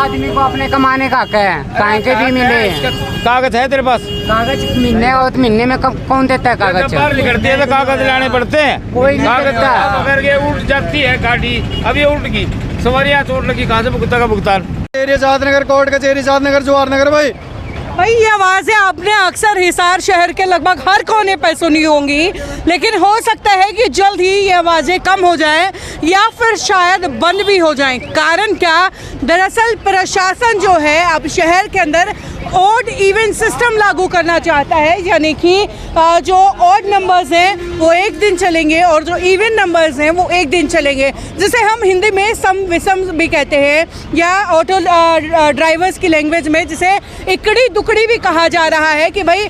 आदमी को अपने कमाने का हक है, कहीं के भी मिले। कागज है तेरे पास? कागज महीने और तो महीने में कौन देता है कागज? बाहर निकलती है तो कागज लाने पड़ते हैं। कोई नहीं कागज देता। अगर ये उठ जाती है गाड़ी, अब ये उठ गई, सवारियाँ चोट लगी, कहाँ से भुगता का भुगतान? नगर कोर्ट कचहरी नगर जवाहर नगर भाई ये आवाज़ें आपने अक्सर हिसार शहर के लगभग हर कोने पर सुनी होंगी, लेकिन हो सकता है कि जल्द ही ये आवाज़ें कम हो जाएं या फिर शायद बंद भी हो जाएं। कारण क्या, दरअसल प्रशासन जो है अब शहर के अंदर ऑड इवन सिस्टम लागू करना चाहता है, यानी कि जो ऑड नंबर्स हैं वो एक दिन चलेंगे और जो इवन नंबर्स हैं वो एक दिन चलेंगे, जिसे हम हिंदी में सम विषम भी कहते हैं, या ऑटो ड्राइवर्स की लैंग्वेज में जिसे इकड़ी दुकड़ी भी कहा जा रहा है कि भाई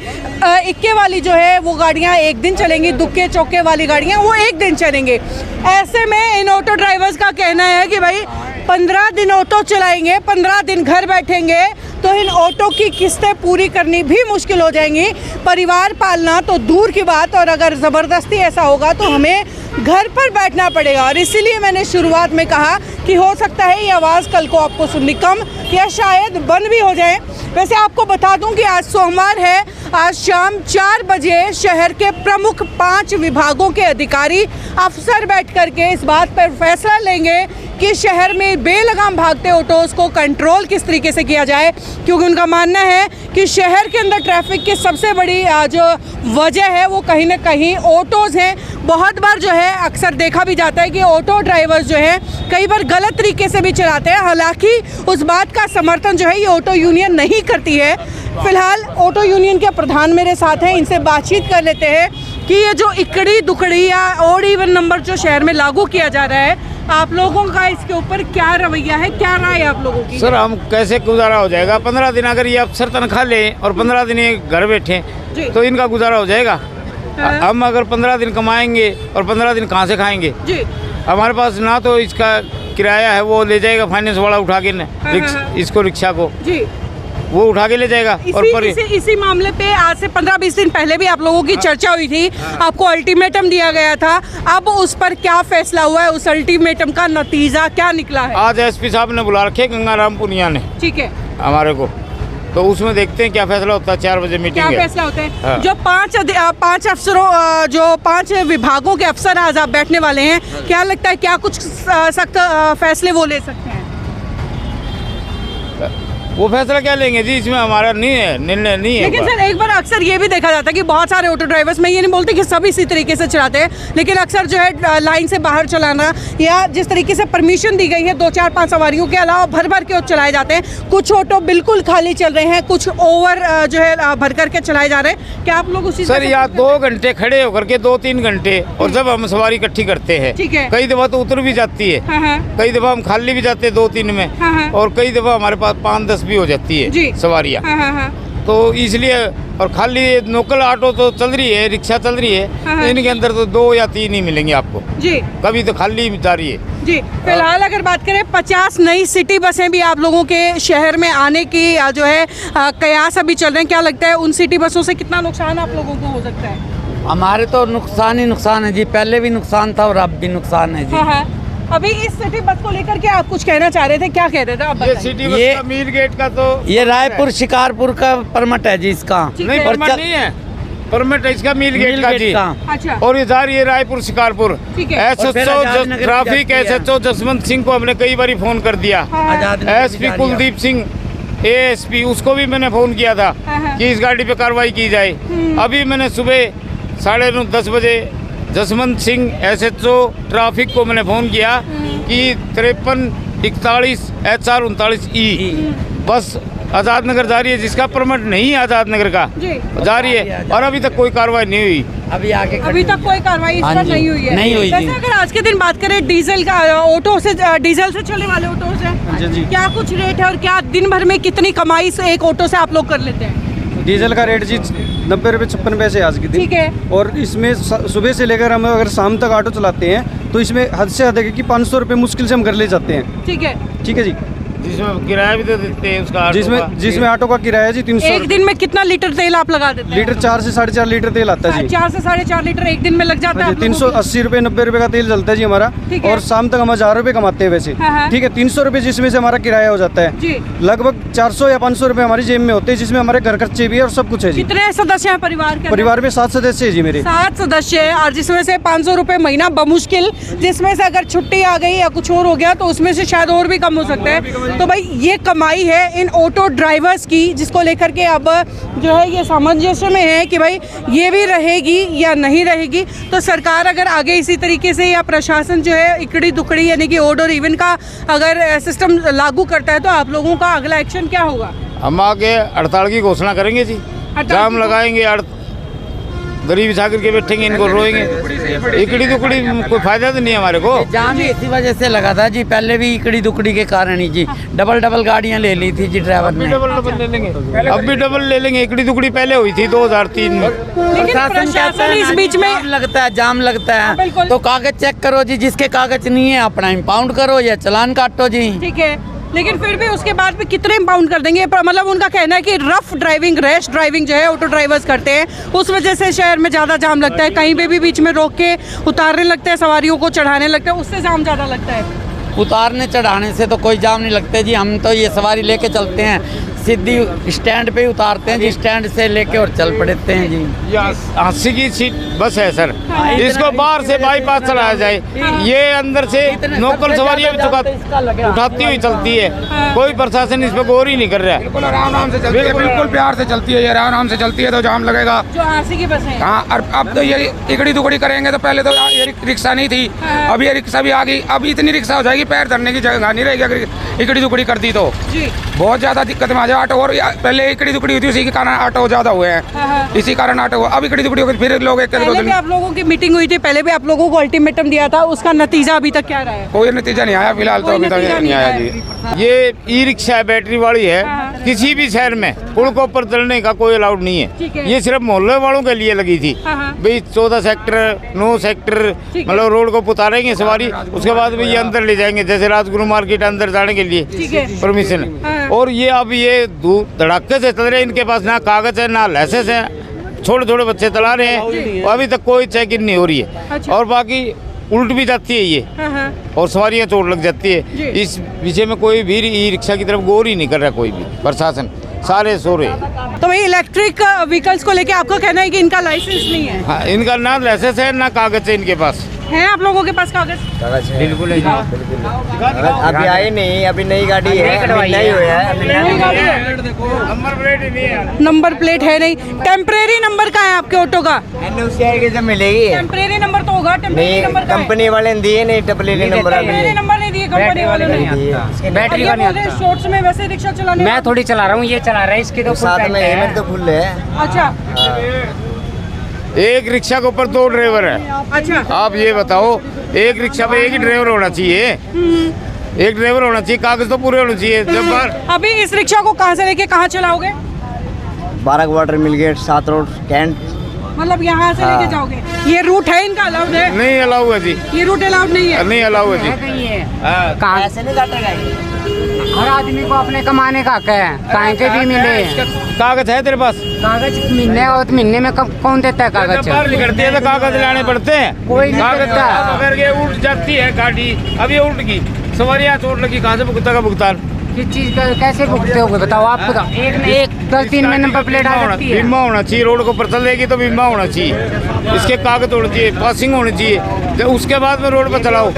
इक्के वाली जो है वो गाड़ियाँ एक दिन चलेंगी, दुक्के चौके वाली गाड़ियाँ वो एक दिन चलेंगे। ऐसे में इन ऑटो ड्राइवर्स का कहना है कि भाई 15 दिन ऑटो चलाएंगे, 15 दिन घर बैठेंगे तो इन ऑटो की किस्तें पूरी करनी भी मुश्किल हो जाएंगी। परिवार पालना तो दूर की बात, और अगर ज़बरदस्ती ऐसा होगा तो हमें घर पर बैठना पड़ेगा। और इसीलिए मैंने शुरुआत में कहा कि हो सकता है ये आवाज़ कल को आपको सुननी कम या शायद बंद भी हो जाए। वैसे आपको बता दूं कि आज सोमवार है, आज शाम 4 बजे शहर के प्रमुख 5 विभागों के अधिकारी अफसर बैठ करके इस बात पर फैसला लेंगे कि शहर में बेलगाम भागते ऑटोज़ को कंट्रोल किस तरीके से किया जाए, क्योंकि उनका मानना है कि शहर के अंदर ट्रैफिक की सबसे बड़ी जो वजह है वो कहीं ना कहीं ऑटोज़ हैं। बहुत बार जो है अक्सर देखा भी जाता है कि ऑटो ड्राइवर्स जो है कई बार गलत तरीके से भी चलाते हैं, हालांकि उस बात का समर्थन जो है ये ऑटो यूनियन नहीं करती है। फिलहाल ऑटो यूनियन के प्रधान मेरे साथ हैं, इनसे बातचीत कर लेते हैं कि ये जो इकड़ी दुकड़ी या ऑड इवन नंबर जो शहर में लागू किया जा रहा है, आप लोगों का इसके ऊपर क्या रवैया है, क्या राय है आप लोगों की? सर हम कैसे गुजारा हो जाएगा? 15 दिन अगर ये अफसर तनख्वाह लें और 15 दिन ये घर बैठे तो इनका गुजारा हो जाएगा? हम अगर 15 दिन कमाएंगे और 15 दिन कहाँ से खाएंगे जी? हमारे पास ना तो इसका किराया है, वो ले जाएगा फाइनेंस वाला उठा के इसको रिक्शा को जी, वो उठा के ले जाएगा। इसी मामले पे आज से 15-20 दिन पहले भी आप लोगों की चर्चा हुई थी, आपको अल्टीमेटम दिया गया था। अब उस पर क्या फैसला हुआ है, उस अल्टीमेटम का नतीजा क्या निकला है? आज एसपी साहब ने बुला रखे गंगाराम पुनिया ने, ठीक है, हमारे को, तो उसमें देखते हैं क्या फैसला होता है। 4 बजे मीटिंग है। क्या फैसला होता है? हाँ। जो 5 अफसरों, जो 5 विभागों के अफसर आज आप बैठने वाले हैं, क्या लगता है क्या कुछ सख्त फैसले वो ले सकते हैं? वो फैसला क्या लेंगे जी, इसमें हमारा नहीं है, निर्णय नहीं है। लेकिन सर एक बार अक्सर ये भी देखा जाता है कि बहुत सारे ऑटो ड्राइवर्स, मैं ये नहीं बोलती कि सभी इसी तरीके से चलाते हैं, लेकिन अक्सर जो है लाइन से बाहर चलाना या जिस तरीके से परमिशन दी गई है 2-4-5 सवारियों के अलावा भर भर के चलाए जाते हैं। कुछ ऑटो बिल्कुल खाली चल रहे हैं, कुछ ओवर जो है भर करके चलाए जा रहे हैं। क्या आप लोग उसी सर यहाँ 2 घंटे खड़े होकर के 2-3 घंटे, और जब हम सवारी इकट्ठी करते हैं, ठीक है, कई दफा तो उतर भी जाती है, कई दफा हम खाली भी जाते हैं 2-3 में, और कई दफा हमारे पास 5-10 भी हो जाती है सवारियाँ। तो इसलिए, और खाली लोकल ऑटो तो चल रही है, रिक्शा चल रही है, इनके अंदर तो 2 या 3 ही मिलेंगे आपको जी, कभी तो खाली जा रही है जी। फिलहाल अगर बात करें 50 नई सिटी बसें भी आप लोगों के शहर में आने की जो है कयास अभी चल रहे हैं, क्या लगता है उन सिटी बसों से कितना नुकसान आप लोगों को हो सकता है? हमारे तो नुकसान ही नुकसान है जी, पहले भी नुकसान था और अब भी नुकसान है जी। अभी इस सिटी बस को लेकर के आप कुछ कहना चाह रहे थे, क्या कह रहे थे आप? ये सिटी बस का मीर गेट का तो ये रायपुर शिकारपुर का परमिट है जी, इसका नहीं, परमिट नहीं है, परमिट है इसका मीर गेट का जी। अच्छा। और ये जा रही है Raipur Shikarpur. SHO traffic SHO Jaswant Singh को हमने कई बार फोन कर दिया, SP कुलदीप सिंह ASP उसको भी मैंने फोन किया था कि इस गाड़ी पे कार्रवाई की जाए। अभी मैंने सुबह 9:30-10 बजे जसवंत सिंह SHO ट्रैफिक को मैंने फ़ोन किया कि 5341 HR 39E बस आज़ाद नगर जा रही है, जिसका परमिट नहीं है आज़ाद नगर का जा रही है, और अभी तक कोई कार्रवाई नहीं हुई। अभी तक कोई कार्रवाई इस पर नहीं हुई है। नहीं हुई। वैसे अगर आज के दिन बात करें डीजल का, ऑटो से डीजल से चलने वाले ऑटो से क्या कुछ रेट है, और क्या दिन भर में कितनी कमाई से एक ऑटो से आप लोग कर लेते हैं? डीजल का रेट जी 90 रुपये 56 पैसे आज की दिन, ठीक है, और इसमें सुबह से लेकर हम अगर शाम तक ऑटो चलाते हैं तो इसमें हद से अधिक कि 500 रुपये मुश्किल से हम घर ले जाते हैं। ठीक है जी। जिसमें किराया भी तो देते हैं उसका, जिसमें ऑटो का किराया जी 300। एक दिन में कितना लीटर तेल आप लगा देते हैं? लीटर 4 से 4.5 लीटर तेल आता है जी। 4 से 4.5 लीटर एक दिन में लग जाता है? 380 रुपए 90 रुपए का तेल जलता है जी हमारा, और शाम तक हम 1000 रुपए कमाते हैं वैसे। ठीक है, 300 रुपए जिसमें से हमारा किराया हो जाता है। लगभग 400 या 500 रुपए हमारी जेब में होते हैं, जिसमें हमारे घर खर्चे भी है और सब कुछ है जी। कितने सदस्य हैं परिवार के? परिवार में 7 सदस्य है जी मेरे। 7 सदस्य है, और जिसमें से 500 रुपए महीना बमुश्किल, जिसमें से अगर छुट्टी आ गई या कुछ और हो गया तो उसमें से शायद और भी कम हो सकता है। तो भाई ये कमाई है इन ऑटो ड्राइवर्स की, जिसको लेकर के अब जो है ये सामंजस्य में है कि भाई ये भी रहेगी या नहीं रहेगी। तो सरकार अगर आगे इसी तरीके से, या प्रशासन जो है इकड़ी दुकड़ी यानी कि ऑड और इवन का अगर सिस्टम लागू करता है, तो आप लोगों का अगला एक्शन क्या होगा? हम आगे हड़ताल की घोषणा करेंगे जी, जाम लगाएंगे, गरीब जाकर के बैठेंगे, इनको रोएंगे। इकड़ी दुकड़ी कोई फायदा तो नहीं है हमारे को। जाम इसी वजह से लगा था जी, पहले भी इकड़ी दुकड़ी के कारण ही जी। डबल गाड़ियां ले ली थी जी ड्राइवर ने। डबल ले लेंगे, अब भी डबल ले लेंगे। इकड़ी दुकड़ी पहले हुई थी 2003 में। प्रशासन इस बीच में जाम लगता है तो कागज चेक करो जी, जिसके कागज नहीं है अपना इम्पाउंड करो या चालान काटो जी। ठीक है, लेकिन फिर भी उसके बाद भी कितने इम्पाउंड कर देंगे? मतलब उनका कहना है कि रफ ड्राइविंग, रैश ड्राइविंग जो है ऑटो ड्राइवर्स करते हैं, उस वजह से शहर में ज़्यादा जाम लगता है। कहीं पे भी बीच में रोक के उतारने लगते हैं, सवारियों को चढ़ाने लगते हैं, उससे जाम ज़्यादा लगता है। उतारने चढ़ाने से तो कोई जाम नहीं लगते जी। हम तो ये सवारी लेके चलते हैं, सीधी स्टैंड पे ही उतारते हैं जी, स्टैंड से लेके और चल पड़ते हैं जी। 80 की सीट बस है सर, इसको बाहर से बाईपास चलाया जाए। ये अंदर से लोकल सवारियां भी उठाती हुई चलती है, कोई प्रशासन इस पर गौर ही नहीं कर रहा है। बिल्कुल आराम से चलती है, बिल्कुल प्यार से चलती है, ये आराम से चलती है तो जाम लगेगा। जो 80 की बस है। हाँ, अब तो ये इकड़ी दुकड़ी करेंगे तो पहले तो ये रिक्शा नहीं थी, अब ये रिक्शा भी आ गई। अब इतनी रिक्शा हो जाएगी, पैर धरने की जगह नहीं रहेगी अगर इकड़ी दुकड़ी कर दी तो। बहुत ज्यादा दिक्कत में आ जाए ऑटो, और पहले इकड़ी दुकड़ी होती, उसी के कारण ऑटो ज्यादा हुए हैं, इसी कारण ऑटो। अब इकड़ी दुकड़ी हो गई, फिर लोग पहले भी आप लोगों की मीटिंग हुई थी, पहले भी आप लोगों को अल्टीमेटम दिया था, उसका नतीजा अभी तक क्या रहा है? कोई नतीजा नहीं आया फिलहाल तो, अभी तक नहीं आया जी। ये ई रिक्शा बैटरी वाली है, किसी भी शहर में पुल को ऊपर चलने का कोई अलाउड नहीं है। ये सिर्फ मोहल्ले वालों के लिए लगी थी भाई। 14 सेक्टर 9 सेक्टर मतलब रोड को उतारेंगे सवारी, उसके बाद भी ये अंदर ले जाएंगे, जैसे राजगुरु मार्केट अंदर जाने के लिए परमिशन। और ये अब ये धड़ाके से चल रहे हैं, इनके पास ना कागज है ना लाइसेंस है, छोटे छोटे बच्चे चला रहे हैं, और अभी तक कोई चेकिंग नहीं हो रही है। और बाकी उल्ट भी जाती है ये, और सवारियां चोट लग जाती है। इस विषय में कोई भी ई रिक्शा की तरफ गौर ही नहीं कर रहा कोई भी प्रशासन, सारे सो रहे। तो भाई इलेक्ट्रिक व्हीकल्स को लेके आपको कहना है कि इनका लाइसेंस नहीं है? हाँ, इनका ना लाइसेंस है ना कागज है इनके पास। है आप लोगों के पास कागज? बिल्कुल है, अभी आई नहीं, अभी नई गाड़ी है, अभी नहीं हुआ है, नंबर प्लेट ही नहीं है। नंबर प्लेट है नहीं। टेम्परेरी नंबर का है आपके ऑटो का? से मिलेगी। टेम्परेरी नंबर तो होगा, टेम्परेरी नंबर का कंपनी वाले ने दिए नहीं, टेम्परेरी नंबर नंबर नहीं दिए कंपनी वाले ने। बैटरी का नहीं आता। शॉर्ट्स में वैसे रिक्शा चलाने मैं थोड़ी चला रहा हूँ, ये चला रहा है, इसके तो साथ में हेलमेट तो फुल है। अच्छा, एक रिक्शा के ऊपर 2 ड्राइवर है। अच्छा, आप ये बताओ, एक रिक्शा पे एक ही ड्राइवर होना चाहिए, एक ड्राइवर होना चाहिए, कागज तो पूरे होने चाहिए। जब अभी इस रिक्शा को कहाँ से लेके कहाँ चलाओगे? 12 water mill gate 7 road cantt, मतलब यहाँ से लेके जाओगे? ये रूट है इनका अलाउड है? नहीं अलाउ है जी, ये रूट अलाउड नहीं है? नहीं अलाउ है जी। कहाँ ऐसे नहीं काटेगा। हर आदमी को अपने कमाने का हक है, कहीं के भी मिले। कागज है तेरे पास? कागज मिलने और महीने में कौन देता है कागज? बाहर निकलती है तो कागज लाने पड़ते हैं, कोई नहीं कागज देता। अगर ये उल्ट जाती है गाड़ी, अब ये उल्ट गई, सवारियां चोट लगी, कहाँ से भुगता भुगतान? किस चीज का कैसे भुगते होगे बताओ आपको? तो एक 10 में नंबर प्लेट आ सकती है। बीमा होना चाहिए, रोड को पर चलेगी तो बीमा होना चाहिए, इसके कागज होने चाहिए, पासिंग होनी चाहिए, उसके बाद में रोड पर चलाओ।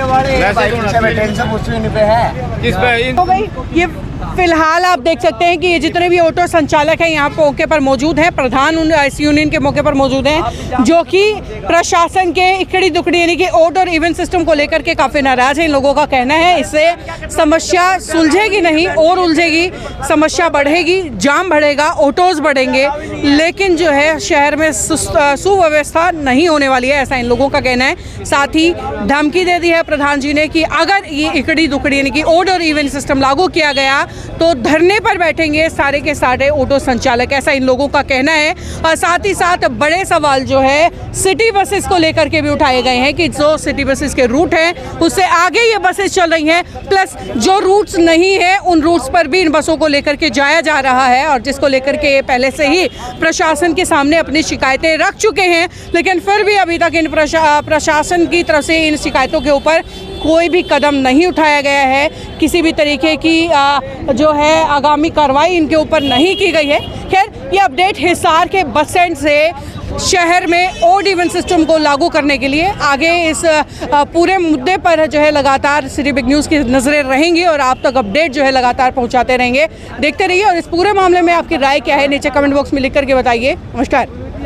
इस पे तो भाई ये फिलहाल आप देख सकते हैं कि ये जितने भी ऑटो संचालक हैं यहाँ मौके पर मौजूद हैं, प्रधान इस यूनियन के मौके पर मौजूद हैं, जो कि प्रशासन के इकड़ी दुकड़ी यानी कि ऑड और इवन सिस्टम को लेकर के काफ़ी नाराज हैं। इन लोगों का कहना है इससे समस्या सुलझेगी नहीं और उलझेगी, समस्या बढ़ेगी, जाम बढ़ेगा, ऑटोज बढ़ेंगे, लेकिन जो है शहर में सुव्यवस्था नहीं होने वाली है, ऐसा इन लोगों का कहना है। साथ ही धमकी दे दी है प्रधान जी ने कि अगर ये इकड़ी दुकड़ी यानी कि ऑड और इवन सिस्टम लागू किया गया तो धरने पर बैठेंगे सारे के सारे ऑटो संचालक, ऐसा इन लोगों का कहना है। और साथ ही साथ बड़े सवाल जो है सिटी बसेस को लेकर के भी उठाए गए हैं कि जो सिटी बसेस के रूट हैं उससे आगे ये बसेस चल रही हैं, प्लस जो रूट्स नहीं है उन रूट्स पर भी इन बसों को लेकर के जाया जा रहा है, और जिसको लेकर के ये पहले से ही प्रशासन के सामने अपनी शिकायतें रख चुके हैं। लेकिन फिर भी अभी तक इन प्रशासन की तरफ से इन शिकायतों के ऊपर कोई भी कदम नहीं उठाया गया है, किसी भी तरीके की जो है आगामी कार्रवाई इनके ऊपर नहीं की गई है। खैर, ये अपडेट हिसार के बस स्टैंड से शहर में ऑड इवन सिस्टम को लागू करने के लिए आगे इस पूरे मुद्दे पर जो है लगातार सिटी बिग न्यूज़ की नज़रें रहेंगी और आप तक अपडेट जो है लगातार पहुंचाते रहेंगे। देखते रहिए और इस पूरे मामले में आपकी राय क्या है नीचे कमेंट बॉक्स में लिख करके बताइए। नमस्कार।